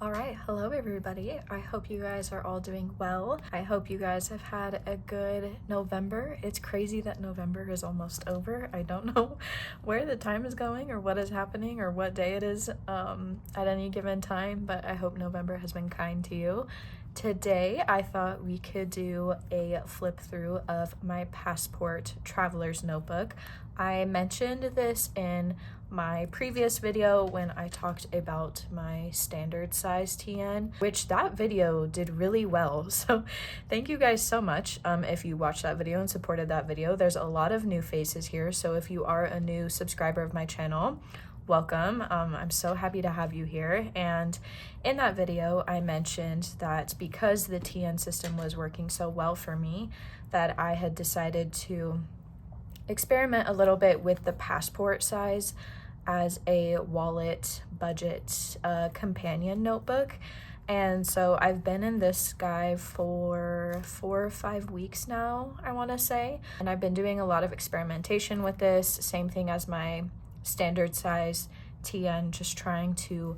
All right, hello everybody. I hope you guys are all doing well. I hope you guys have had a good November. It's crazy that November is almost over. I don't know where the time is going or what is happening or what day it is at any given time, but I hope November has been kind to you. Today, I thought we could do a flip through of my passport traveler's notebook. I mentioned this in my previous video when I talked about my standard size TN, which that video did really well. So thank you guys so much if you watched that video and supported that video. There's a lot of new faces here, so if you are a new subscriber of my channel, welcome. I'm so happy to have you here. And in that video, I mentioned that because the TN system was working so well for me, that I had decided to experiment a little bit with the passport size as a wallet budget companion notebook. And so I've been in this guy for 4 or 5 weeks now, I want to say. And I've been doing a lot of experimentation with this, same thing as my standard size TN, just trying to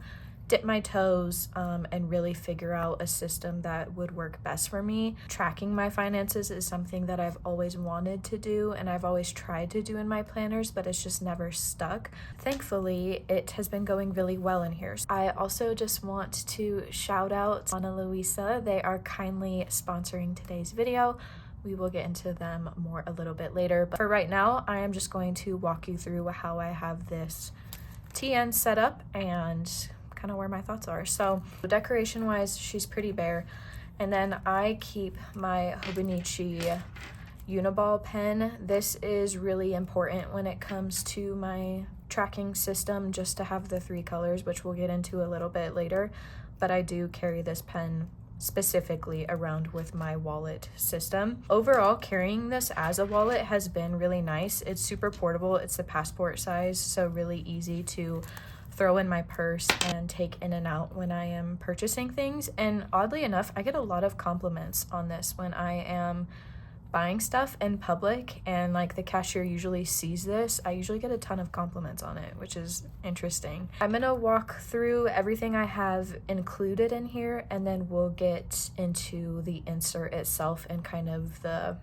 dip my toes and really figure out a system that would work best for me. Tracking my finances is something that I've always wanted to do and I've always tried to do in my planners, but it's just never stuck. Thankfully, it has been going really well in here. I also just want to shout out Ana Luisa. They are kindly sponsoring today's video. We will get into them more a little bit later, but for right now, I am just going to walk you through how I have this TN set up and kind of where my thoughts are. So decoration wise, she's pretty bare. And then I keep my Hobonichi Uniball pen. This is really important when it comes to my tracking system, just to have the 3 colors, which we'll get into a little bit later. But I do carry this pen specifically around with my wallet system. Overall, carrying this as a wallet has been really nice. It's super portable. It's the passport size, so really easy to throw in my purse and take in and out when I am purchasing things. And oddly enough, I get a lot of compliments on this when I am buying stuff in public and like the cashier usually sees this. I usually get a ton of compliments on it, which is interesting. I'm gonna walk through everything I have included in here and then we'll get into the insert itself and kind of the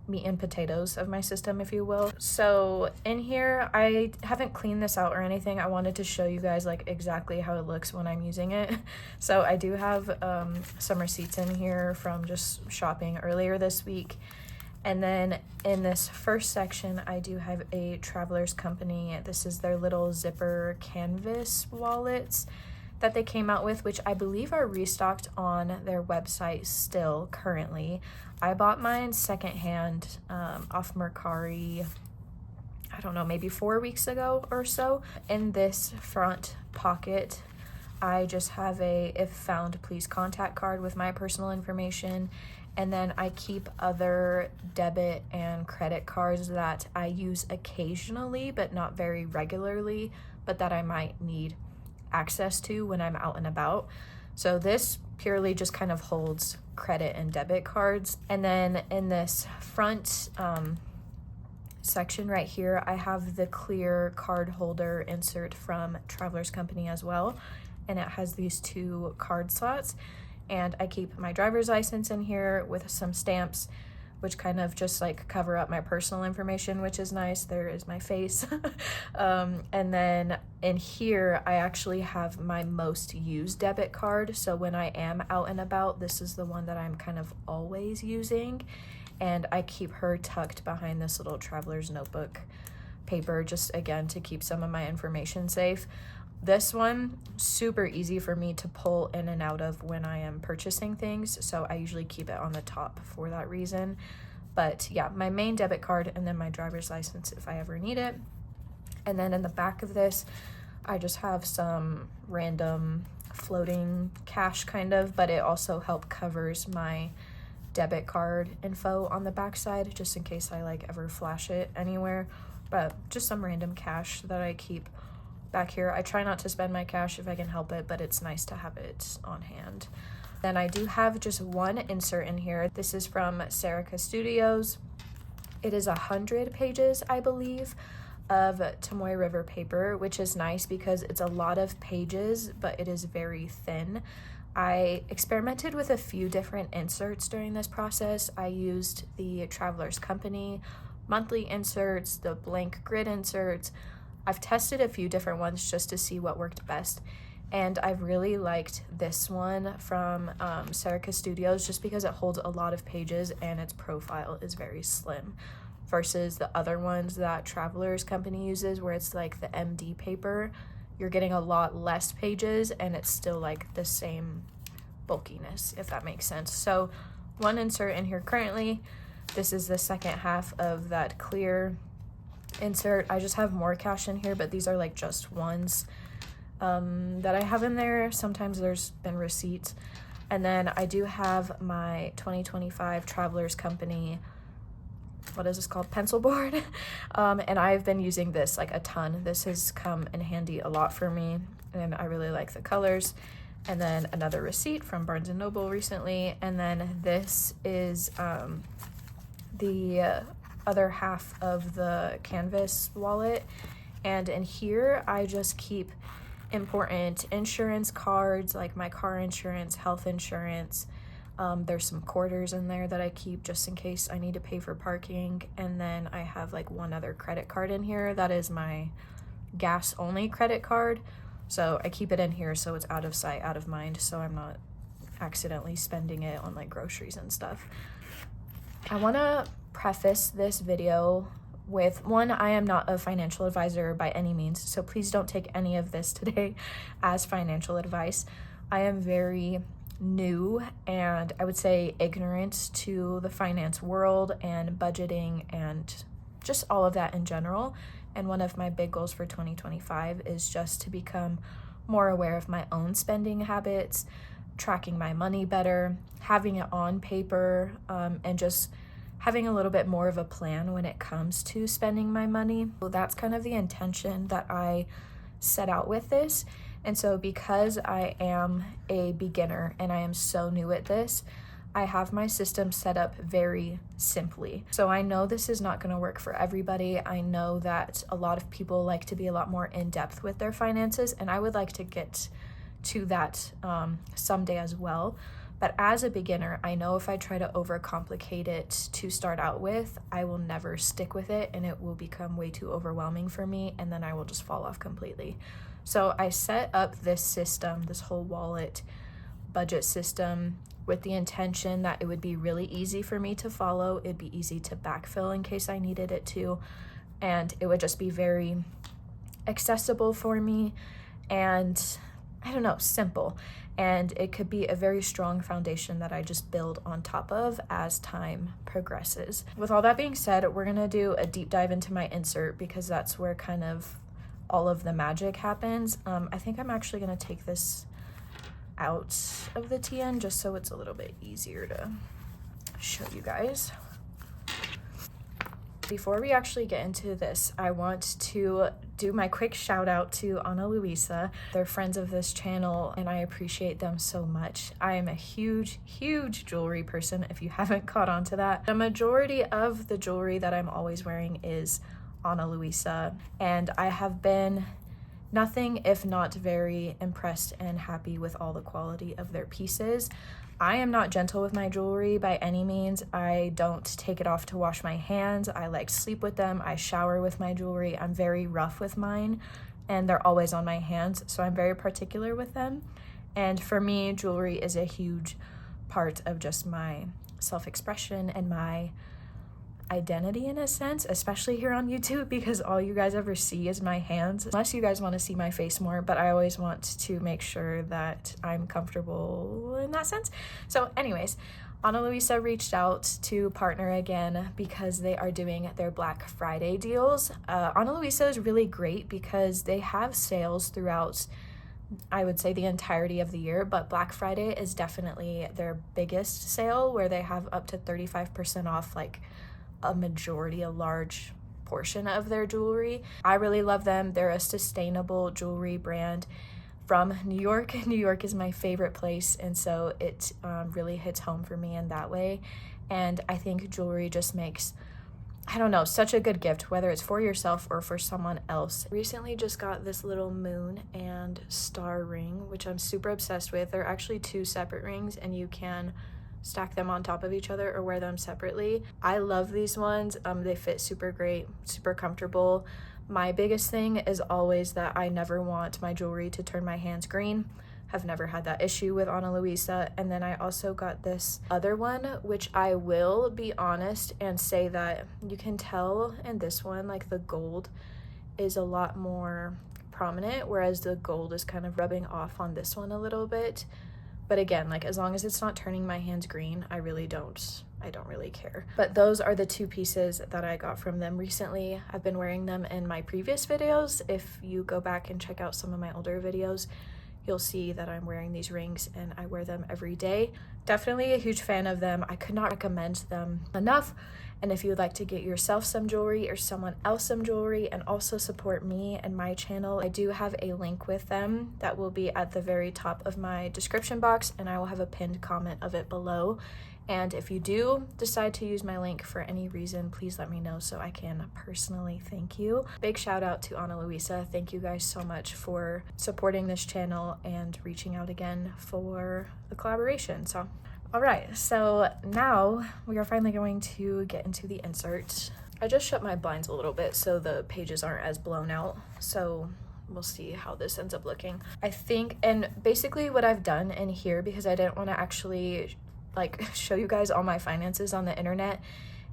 meat and potatoes of my system, if you will. So in here, I haven't cleaned this out or anything. I wanted to show you guys like exactly how it looks when I'm using it. So I do have some receipts in here from just shopping earlier this week. And then in this first section, I do have a Traveler's Company. This is their little zipper canvas wallets that they came out with, which I believe are restocked on their website still currently. I bought mine secondhand off Mercari, I don't know, maybe 4 weeks ago or so. In this front pocket, I just have a if found please contact card with my personal information. And then I keep other debit and credit cards that I use occasionally, but not very regularly, but that I might need access to when I'm out and about. So this purely just kind of holds credit and debit cards. And then in this front section right here, I have the clear card holder insert from Traveler's Company as well. And it has these 2 card slots. And I keep my driver's license in here with some stamps, which kind of just like cover up my personal information, which is nice. There is my face. And then in here, I actually have my most used debit card. So when I am out and about, this is the one that I'm kind of always using. And I keep her tucked behind this little traveler's notebook paper, just again, to keep some of my information safe. This one, super easy for me to pull in and out of when I am purchasing things, so I usually keep it on the top for that reason. But yeah, my main debit card and then my driver's license if I ever need it. And then in the back of this, I just have some random floating cash kind of, but it also covers my debit card info on the back side, just in case I like ever flash it anywhere. But just some random cash that I keep back here. I try not to spend my cash if I can help it, but it's nice to have it on hand. Then I do have just one insert in here. This is from Serica Studios. It is 100 pages, I believe, of Tomoe River paper, which is nice because it's a lot of pages, but it is very thin. I experimented with a few different inserts during this process. I used the Traveler's Company monthly inserts, the blank grid inserts. I've tested a few different ones just to see what worked best. And I really liked this one from Serica Studios just because it holds a lot of pages and its profile is very slim versus the other ones that Traveler's Company uses where it's like the MD paper. You're getting a lot less pages and it's still like the same bulkiness, if that makes sense. So one insert in here currently. This is the second half of that clear insert. I just have more cash in here, but these are like just ones that I have in there. Sometimes there's been receipts. And then I do have my 2025 Traveler's Company, what is this called, pencil board. And I've been using this like a ton. This has come in handy a lot for me and I really like the colors. And then another receipt from Barnes & Noble recently. And then this is the other half of the canvas wallet, and in here I just keep important insurance cards like my car insurance, health insurance. There's some quarters in there that I keep just in case I need to pay for parking, and then I have like one other credit card in here that is my gas only credit card, so I keep it in here so it's out of sight, out of mind, so I'm not accidentally spending it on like groceries and stuff. I want to preface this video with, one, I am not a financial advisor by any means, so please don't take any of this today as financial advice. I am very new and I would say ignorant to the finance world and budgeting and just all of that in general. And one of my big goals for 2025 is just to become more aware of my own spending habits, tracking my money better, having it on paper, and just having a little bit more of a plan when it comes to spending my money. So that's kind of the intention that I set out with this. And so because I am a beginner and I am so new at this, I have my system set up very simply. So I know this is not going to work for everybody. I know that a lot of people like to be a lot more in depth with their finances, and I would like to get to that someday as well. But as a beginner, I know if I try to overcomplicate it to start out with, I will never stick with it and it will become way too overwhelming for me, and then I will just fall off completely. So I set up this system, this whole wallet budget system, with the intention that it would be really easy for me to follow. It'd be easy to backfill in case I needed it to, and it would just be very accessible for me and, I don't know, simple. And it could be a very strong foundation that I just build on top of as time progresses. With all that being said, we're gonna do a deep dive into my insert because that's where kind of all of the magic happens. I think I'm actually gonna take this out of the TN just so it's a little bit easier to show you guys. Before we actually get into this, I want to do my quick shout out to Ana Luisa. They're friends of this channel and I appreciate them so much. I am a huge jewelry person if you haven't caught on to that. The majority of the jewelry that I'm always wearing is Ana Luisa, and I have been nothing if not very impressed and happy with all the quality of their pieces. I am not gentle with my jewelry by any means. I don't take it off to wash my hands. I like sleep with them. I shower with my jewelry. I'm very rough with mine and they're always on my hands. So I'm very particular with them. And for me, jewelry is a huge part of just my self-expression and my identity in a sense, especially here on YouTube, because all you guys ever see is my hands, unless you guys want to see my face more, but I always want to make sure that I'm comfortable in that sense. So anyways, Ana Luisa reached out to partner again because they are doing their Black Friday deals. Ana Luisa is really great because they have sales throughout, I would say, the entirety of the year, but Black Friday is definitely their biggest sale where they have up to 35% off like a large portion of their jewelry. I really love them. They're a sustainable jewelry brand from New York. New York is my favorite place, and so it really hits home for me in that way. And I think jewelry just makes I don't know, such a good gift, whether it's for yourself or for someone else. Recently just got this little moon and star ring, which I'm super obsessed with. They're actually 2 separate rings, and you can stack them on top of each other or wear them separately. I love these ones. They fit super great, super comfortable. My biggest thing is always that I never want my jewelry to turn my hands green. Have never had that issue with Ana Luisa. And then I also got this other one, which I will be honest and say that you can tell in this one, like the gold is a lot more prominent, whereas the gold is kind of rubbing off on this one a little bit. But again, like as long as it's not turning my hands green, I don't really care. But those are the 2 pieces that I got from them recently. I've been wearing them in my previous videos. If you go back and check out some of my older videos, you'll see that I'm wearing these rings and I wear them every day. Definitely a huge fan of them. I could not recommend them enough. And if you would like to get yourself some jewelry or someone else some jewelry and also support me and my channel, I do have a link with them that will be at the very top of my description box, and I will have a pinned comment of it below. And if you do decide to use my link for any reason, please let me know so I can personally thank you. Big shout out to Ana Luisa. Thank you guys so much for supporting this channel and reaching out again for the collaboration. So, all right, so now we are finally going to get into the insert. I just shut my blinds a little bit so the pages aren't as blown out. So we'll see how this ends up looking. I think, and basically what I've done in here, because I didn't want to actually like show you guys all my finances on the internet,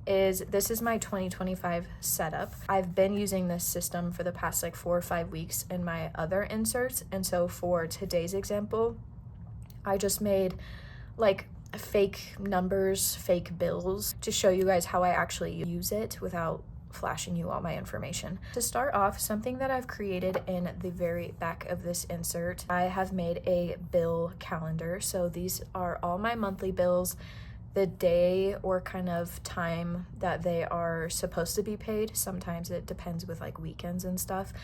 is this is my 2025 setup. I've been using this system for the past like 4 or 5 weeks in my other inserts, and so for today's example, I just made like fake numbers, fake bills to show you guys how I actually use it without flashing you all my information. To start off, something that I've created in the very back of this insert, I have made a bill calendar. So these are all my monthly bills, the day or kind of time that they are supposed to be paid. Sometimes it depends with like weekends and stuff,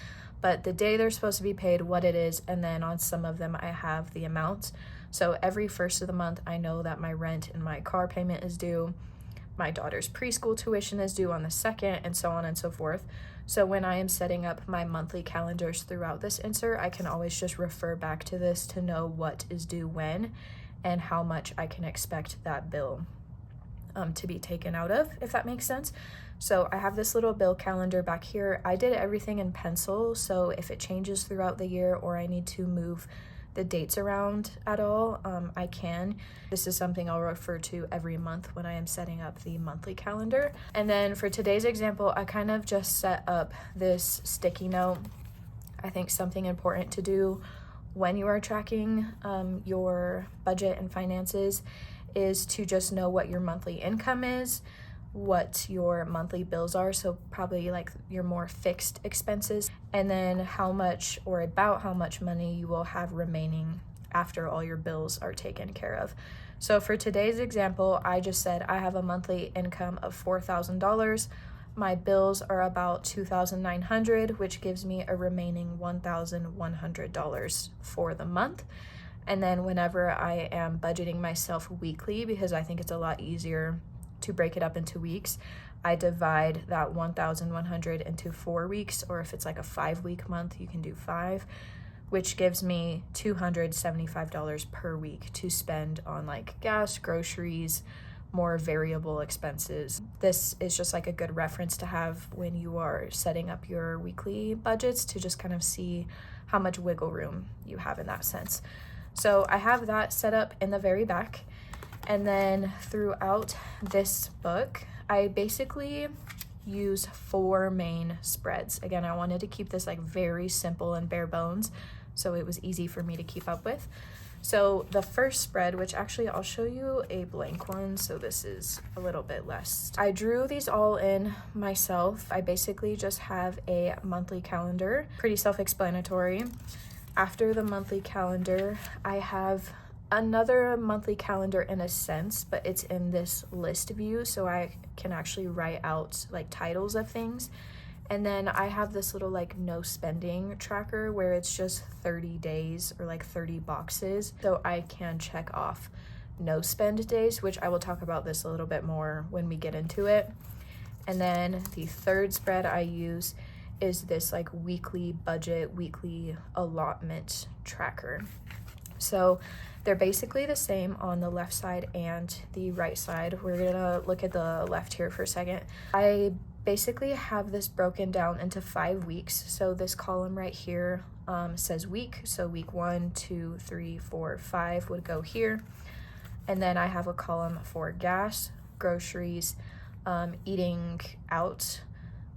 but the day they're supposed to be paid, what it is, and then on some of them I have the amounts. So every first of the month, I know that my rent and my car payment is due. My daughter's preschool tuition is due on the 2nd, and so on and so forth. So when I am setting up my monthly calendars throughout this insert, I can always just refer back to this to know what is due when and how much I can expect that bill to be taken out of, if that makes sense. So I have this little bill calendar back here. I did everything in pencil, so if it changes throughout the year or I need to move the dates around at all, I can. This is something I'll refer to every month when I am setting up the monthly calendar. And then for today's example, I kind of just set up this sticky note. I think something important to do when you are tracking your budget and finances is to just know what your monthly income is, what your monthly bills are, so probably like your more fixed expenses, and then how much or about how much money you will have remaining after all your bills are taken care of. So for today's example, I just said I have a monthly income of $4,000. My bills are about $2,900, which gives me a remaining $1,100 for the month. And then whenever I am budgeting myself weekly, because I think it's a lot easier to break it up into weeks, I divide that 1,100 into 4 weeks, or if it's like a 5-week month, you can do 5, which gives me $275 per week to spend on like gas, groceries, more variable expenses. This is just like a good reference to have when you are setting up your weekly budgets, to just kind of see how much wiggle room you have in that sense. So I have that set up in the very back. And then throughout this book, I basically use 4 main spreads. Again, I wanted to keep this like very simple and bare bones, so it was easy for me to keep up with. So the first spread, which actually I'll show you a blank one, so this is a little bit less. I drew these all in myself. I basically just have a monthly calendar, pretty self-explanatory. After the monthly calendar, I have another monthly calendar in a sense, but it's in this list view, so I can actually write out like titles of things. And then I have this little like no spending tracker where it's just 30 days or like 30 boxes, so I can check off no spend days, which I will talk about this a little bit more when we get into it. And then the third spread I use is this like weekly budget, weekly allotment tracker. So they're basically the same on the left side and the right side. We're gonna look at the left here for a second. I basically have this broken down into 5 weeks. So this column right here says week. So week 1, 2, 3, 4, 5 would go here. And then I have a column for gas, groceries, eating out,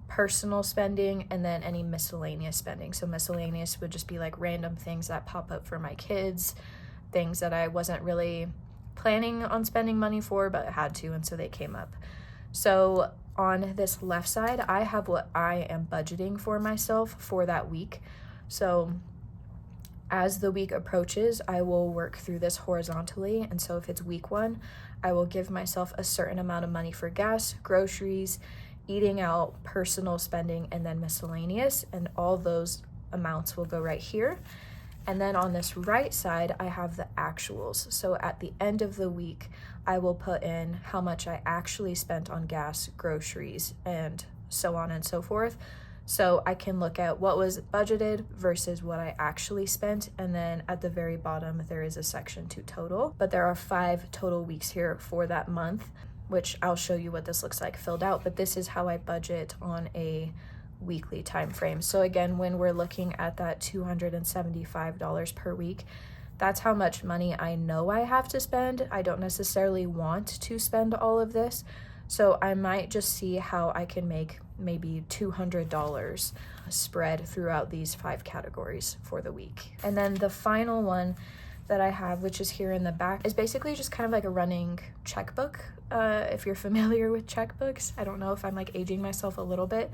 personal spending, and then any miscellaneous spending. So miscellaneous would just be like random things that pop up for my kids, things that I wasn't really planning on spending money for, but had to, and so they came up. So on this left side, I have what I am budgeting for myself for that week. So as the week approaches, I will work through this horizontally. And so if it's week 1, I will give myself a certain amount of money for gas, groceries, eating out, personal spending, and then miscellaneous. And all those amounts will go right here. And then on this right side, I have the actuals. So at the end of the week, I will put in how much I actually spent on gas, groceries, and so on and so forth. So I can look at what was budgeted versus what I actually spent. And then at the very bottom, there is a section to total. But there are 5 total weeks here for that month, which I'll show you what this looks like filled out. But this is how I budget on a weekly time frame. So again, when we're looking at that $275 per week, that's how much money I know I have to spend. I don't necessarily want to spend all of this. So I might just see how I can make maybe $200 spread throughout these 5 categories for the week. And then the final one that I have, which is here in the back, is basically just kind of like a running checkbook. If you're familiar with checkbooks, I don't know if I'm like aging myself a little bit,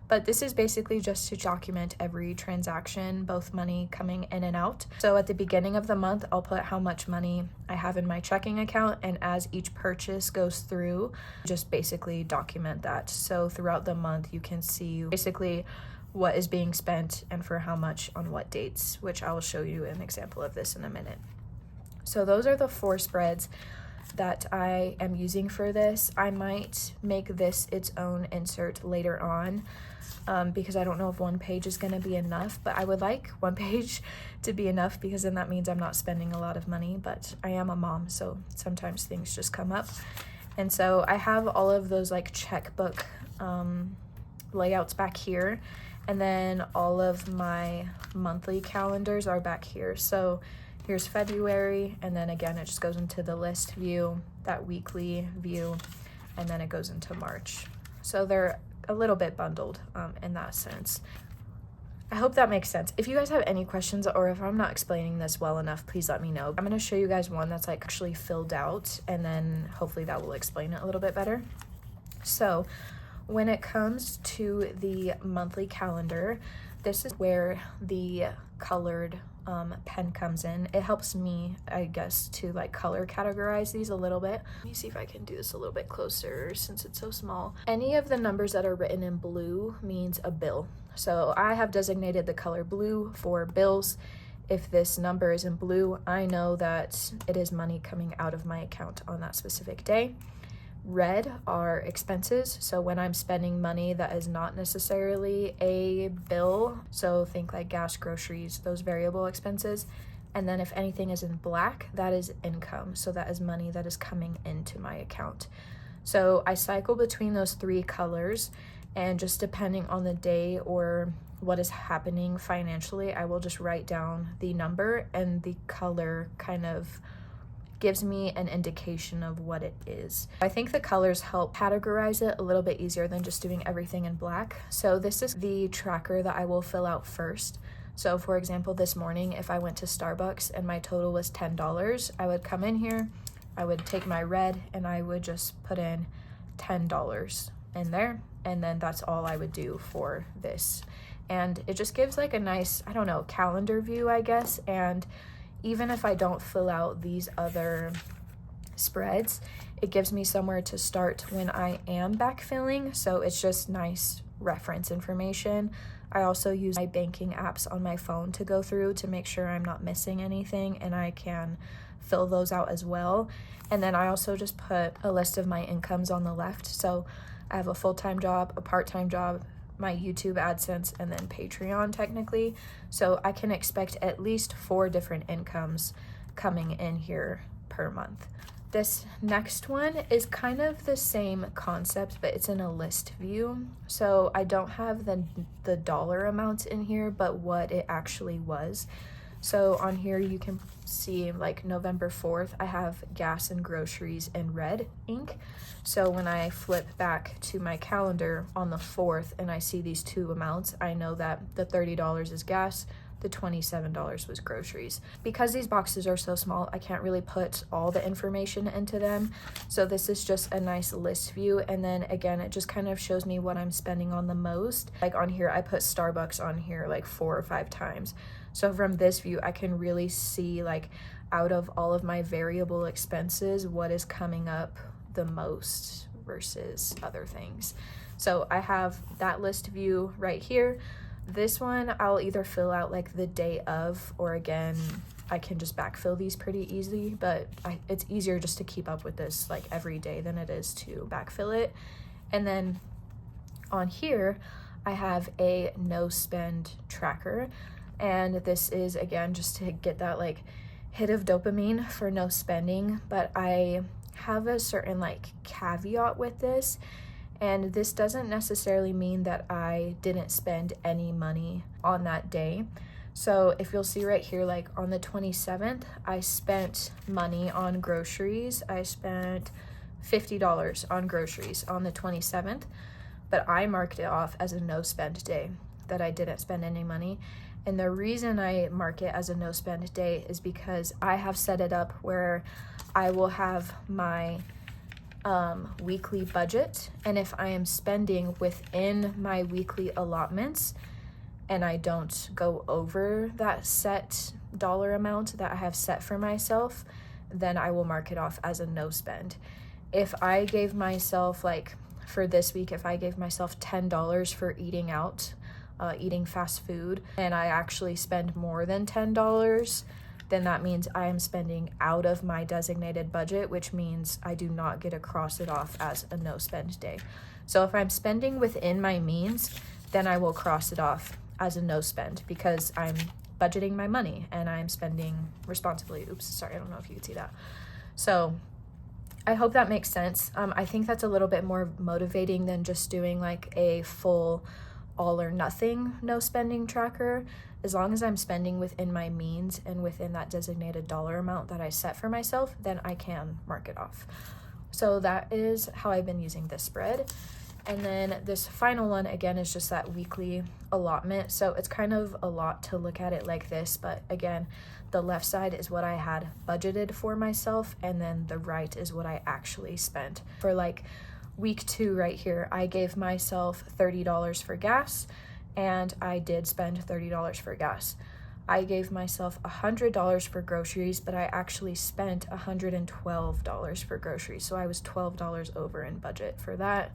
but this is basically just to document every transaction, both money coming in and out. So at the beginning of the month, I'll put how much money I have in my checking account, and as each purchase goes through, just basically document that. So throughout the month, you can see basically what is being spent and for how much on what dates, which I will show you an example of this in a minute. So those are the 4 spreads that I am using for this. I might make this its own insert later on, because I don't know if 1 page is going to be enough, but I would like 1 page to be enough, because then that means I'm not spending a lot of money. But I am a mom, so sometimes things just come up. And so I have all of those like checkbook layouts back here, and then all of my monthly calendars are back here. So here's February, and then again it just goes into the list view, that weekly view, and then it goes into March. So they're a little bit bundled in that sense. I hope that makes sense. If you guys have any questions, or if I'm not explaining this well enough, please let me know. I'm going to show you guys one that's like actually filled out, and then hopefully that will explain it a little bit better. So when it comes to the monthly calendar, this is where the colored pen comes in. It helps me, I guess, to like color categorize these a little bit. Let me see if I can do this a little bit closer since it's so small. Any of the numbers that are written in blue means a bill. So I have designated the color blue for bills. If this number is in blue, I know that it is money coming out of my account on that specific day. Red are expenses, so when I'm spending money that is not necessarily a bill, so think like gas, groceries, those variable expenses. And then if anything is in black, that is income, so that is money that is coming into my account. So I cycle between those 3 colors, and just depending on the day or what is happening financially, I will just write down the number, and the color kind of gives me an indication of what it is. I think the colors help categorize it a little bit easier than just doing everything in black. So this is the tracker that I will fill out first. So for example, this morning, if I went to Starbucks and my total was $10, I would come in here, I would take my red, and I would just put in $10 in there, and then that's all I would do for this. And it just gives like a nice, I don't know, calendar view, I guess. And even if I don't fill out these other spreads, it gives me somewhere to start when I am backfilling. So it's just nice reference information. I also use my banking apps on my phone to go through to make sure I'm not missing anything, and I can fill those out as well. And then I also just put a list of my incomes on the left. So I have a full-time job, a part-time job, my YouTube AdSense, and then Patreon technically. So I can expect at least 4 different incomes coming in here per month. This next one is kind of the same concept, but it's in a list view. So I don't have the dollar amounts in here, but what it actually was. So on here you can see like November 4th, I have gas and groceries in red ink. So when I flip back to my calendar on the 4th and I see these 2 amounts, I know that the $30 is gas, the $27 was groceries. Because these boxes are so small, I can't really put all the information into them. So this is just a nice list view. And then again, it just kind of shows me what I'm spending on the most. Like on here, I put Starbucks on here like 4 or 5 times. So from this view, I can really see like out of all of my variable expenses, what is coming up the most versus other things. So I have that list view right here. This one I'll either fill out like the day of, or again, I can just backfill these pretty easily, but it's easier just to keep up with this like every day than it is to backfill it. And then on here, I have a no spend tracker. And this is again, just to get that like hit of dopamine for no spending. But I have a certain like caveat with this. And this doesn't necessarily mean that I didn't spend any money on that day. So if you'll see right here, like on the 27th, I spent money on groceries. I spent $50 on groceries on the 27th, but I marked it off as a no spend day, that I didn't spend any money. And the reason I mark it as a no spend day is because I have set it up where I will have my weekly budget, and if I am spending within my weekly allotments and I don't go over that set dollar amount that I have set for myself, then I will mark it off as a no spend. If I gave myself, like for this week, if I gave myself $10 for eating out, eating fast food, and I actually spend more than $10, then that means I am spending out of my designated budget, which means I do not get to cross it off as a no spend day. So if I'm spending within my means, then I will cross it off as a no spend because I'm budgeting my money and I'm spending responsibly. Oops, sorry, I don't know if you could see that. So I hope that makes sense. I think that's a little bit more motivating than just doing like a full all or nothing no spending tracker. As long as I'm spending within my means and within that designated dollar amount that I set for myself, then I can mark it off. So that is how I've been using this spread. And then this final one, again, is just that weekly allotment. So it's kind of a lot to look at it like this, but again, the left side is what I had budgeted for myself, and then the right is what I actually spent. For like week 2 right here, I gave myself $30 for gas, and I did spend $30 for gas. I gave myself $100 for groceries, but I actually spent $112 for groceries. So I was $12 over in budget for that.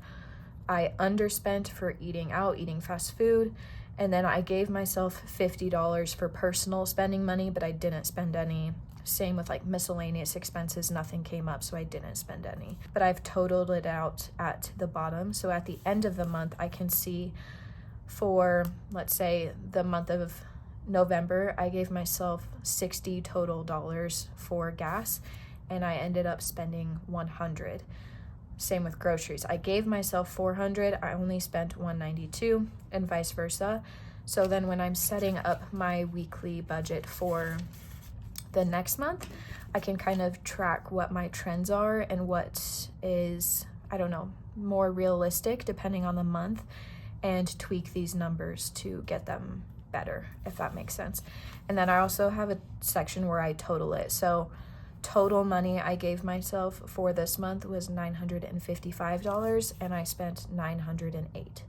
I underspent for eating out, eating fast food. And then I gave myself $50 for personal spending money, but I didn't spend any. Same with like miscellaneous expenses, nothing came up, so I didn't spend any. But I've totaled it out at the bottom. So at the end of the month, I can see for, let's say, the month of November, I gave myself $60 total for gas, and I ended up spending $100. Same with groceries. I gave myself $400, I only spent $192, and vice versa. So then when I'm setting up my weekly budget for the next month, I can kind of track what my trends are and what is, I don't know, more realistic depending on the month, and tweak these numbers to get them better, if that makes sense. And then I also have a section where I total it. So total money I gave myself for this month was $955, and I spent $908.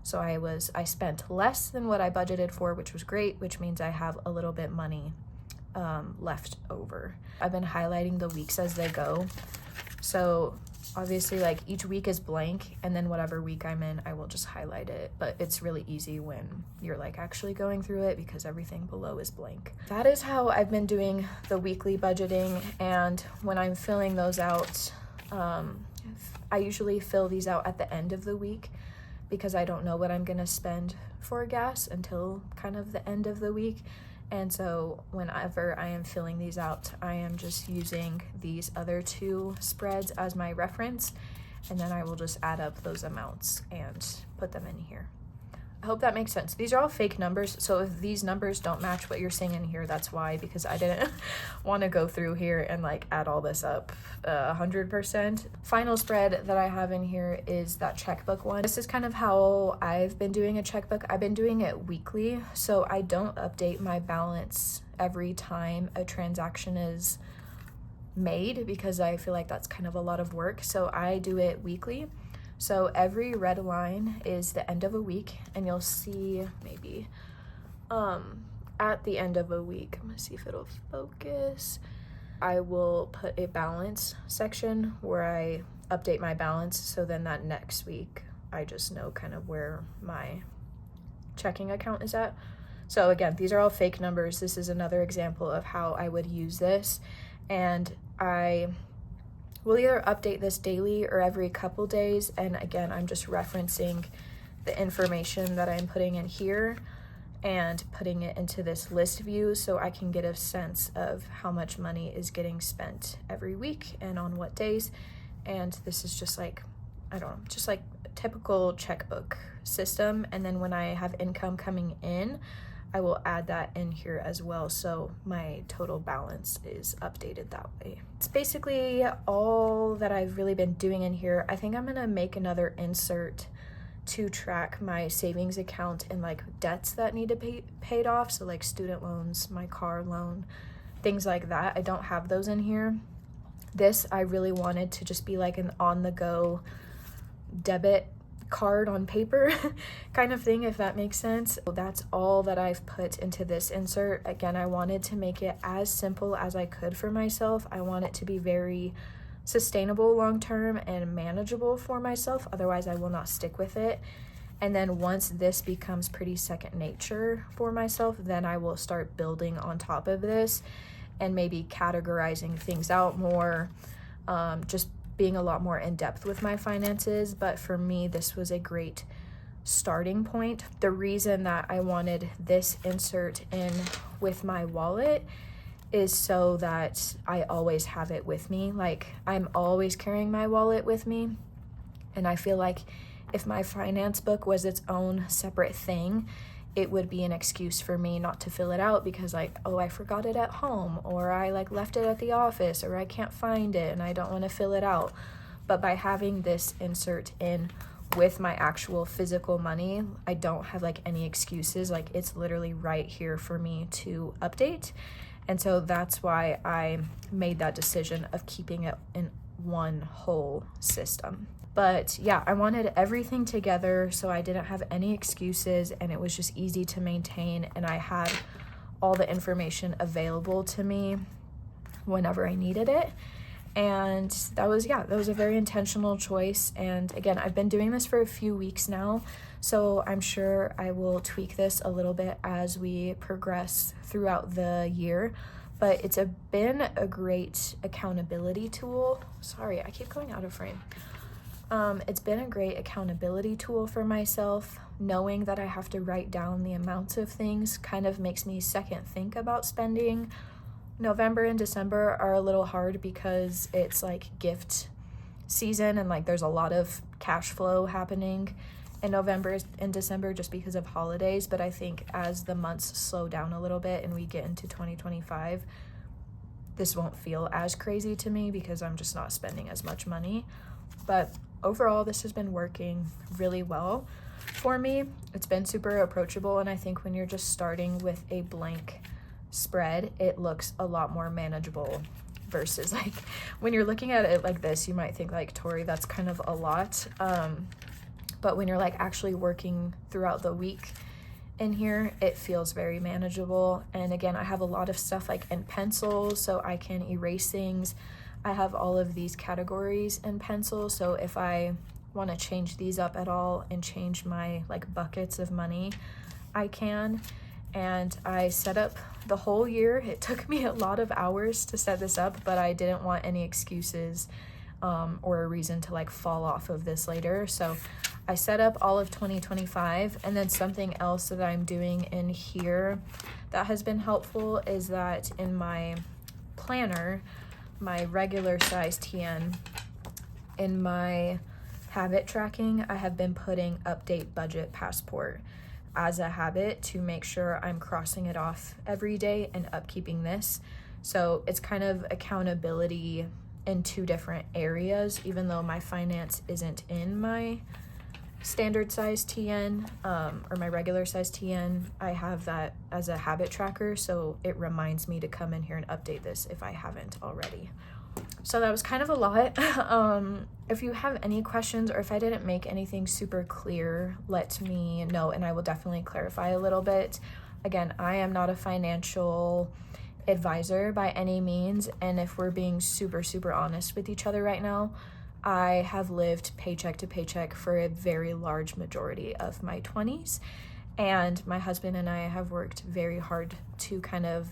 So I spent less than what I budgeted for, which was great, which means I have a little bit money left over. I've been highlighting the weeks as they go. So obviously, like, each week is blank, and then whatever week I'm in, I will just highlight it. But it's really easy when you're like actually going through it because everything below is blank. That is how I've been doing the weekly budgeting. And when I'm filling those out, I usually fill these out at the end of the week because I don't know what I'm gonna spend for gas until kind of the end of the week. And so whenever I am filling these out, I am just using these other two spreads as my reference, and then I will just add up those amounts and put them in here. I hope that makes sense. These are all fake numbers, so if these numbers don't match what you're seeing in here, that's why, because I didn't want to go through here and like add all this up 100%. Final spread that I have in here is that checkbook one. This is kind of how I've been doing a checkbook. I've been doing it weekly, so I don't update my balance every time a transaction is made because I feel like that's kind of a lot of work. So I do it weekly. So every red line is the end of a week, and you'll see maybe at the end of a week, I'm gonna see if it'll focus, I will put a balance section where I update my balance, so then that next week I just know kind of where my checking account is at. So again, these are all fake numbers. This is another example of how I would use this, and I will either update this daily or every couple days. And again, I'm just referencing the information that I'm putting in here and putting it into this list view so I can get a sense of how much money is getting spent every week and on what days. And this is just like, I don't know, just like a typical checkbook system. And then when I have income coming in, I will add that in here as well, so my total balance is updated that way. It's basically all that I've really been doing in here. I think I'm gonna make another insert to track my savings account and like debts that need to be paid off, so like student loans, my car loan, things like that. I don't have those in here. This I really wanted to just be like an on-the-go debit card on paper kind of thing, if that makes sense. So that's all that I've put into this insert. Again, I wanted to make it as simple as I could for myself. I want it to be very sustainable long term and manageable for myself, otherwise I will not stick with it. And then once this becomes pretty second nature for myself, then I will start building on top of this and maybe categorizing things out more, just being a lot more in depth with my finances. But for me, this was a great starting point. The reason that I wanted this insert in with my wallet is so that I always have it with me. Like, I'm always carrying my wallet with me, and I feel like if my finance book was its own separate thing, it would be an excuse for me not to fill it out because like, oh, I forgot it at home, or I like left it at the office, or I can't find it and I don't want to fill it out. But by having this insert in with my actual physical money, I don't have like any excuses. Like, it's literally right here for me to update. And so that's why I made that decision of keeping it in one whole system. But yeah, I wanted everything together so I didn't have any excuses, and it was just easy to maintain, and I had all the information available to me whenever I needed it. And that was a very intentional choice. And again, I've been doing this for a few weeks now, so I'm sure I will tweak this a little bit as we progress throughout the year. But it's been a great accountability tool. Sorry, I keep going out of frame. It's been a great accountability tool for myself. Knowing that I have to write down the amounts of things kind of makes me second think about spending. November and December are a little hard because it's like gift season, and like there's a lot of cash flow happening in November and December just because of holidays. But I think as the months slow down a little bit and we get into 2025, this won't feel as crazy to me because I'm just not spending as much money. But overall, this has been working really well for me. It's been super approachable, and I think when you're just starting with a blank spread, it looks a lot more manageable versus like when you're looking at it like this, you might think like, Tori, that's kind of a lot. But when you're like actually working throughout the week in here, it feels very manageable. And again, I have a lot of stuff like in pencil, so I can erase things. I have all of these categories in pencil, so if I want to change these up at all and change my like buckets of money, I can. And I set up the whole year. It took me a lot of hours to set this up, but I didn't want any excuses or a reason to like fall off of this later. So I set up all of 2025, and then something else that I'm doing in here that has been helpful is that in my planner, my regular size TN, in my habit tracking, I have been putting update budget passport as a habit to make sure I'm crossing it off every day and upkeeping this. So it's kind of accountability in two different areas, even though my finance isn't in my standard size TN or my regular size TN. I have that as a habit tracker, so it reminds me to come in here and update this if I haven't already. So that was kind of a lot. If you have any questions or if I didn't make anything super clear, let me know and I will definitely clarify a little bit. Again, I am not a financial advisor by any means, and if we're being super honest with each other right now, I have lived paycheck to paycheck for a very large majority of my 20s, and my husband and I have worked very hard to kind of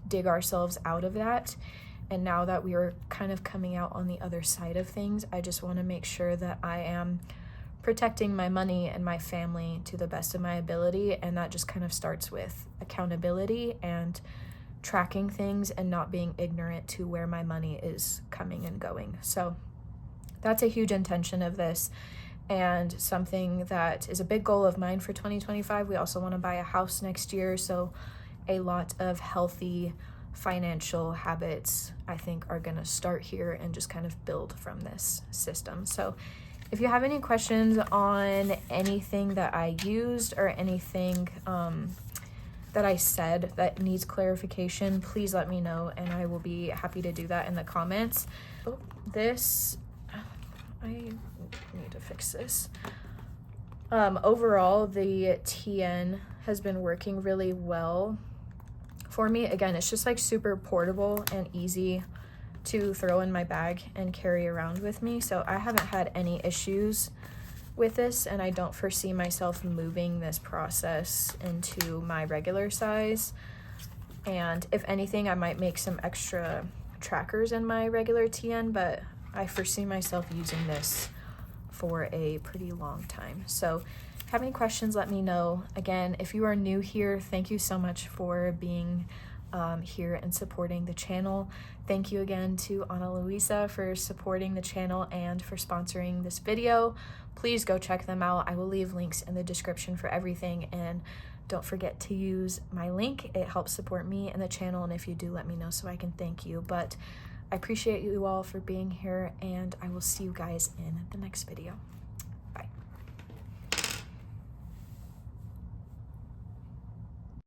dig ourselves out of that. And now that we are kind of coming out on the other side of things, I just want to make sure that I am protecting my money and my family to the best of my ability, and that just kind of starts with accountability and tracking things and not being ignorant to where my money is coming and going. So that's a huge intention of this, and something that is a big goal of mine for 2025. We also want to buy a house next year, so a lot of healthy financial habits I think are going to start here and just kind of build from this system. So if you have any questions on anything that I used or anything that I said that needs clarification, please let me know and I will be happy to do that in the comments. I need to fix this. Overall, the TN has been working really well for me. Again, it's just like super portable and easy to throw in my bag and carry around with me. So I haven't had any issues with this, and I don't foresee myself moving this process into my regular size. And if anything, I might make some extra trackers in my regular TN, but I foresee myself using this for a pretty long time. So if you have any questions, let me know. Again, if you are new here, thank you so much for being here and supporting the channel. Thank you again to Ana Luisa for supporting the channel and for sponsoring this video. Please go check them out. I will leave links in the description for everything, and don't forget to use my link. It helps support me and the channel, and if you do, let me know so I can thank you. But I appreciate you all for being here, and I will see you guys in the next video.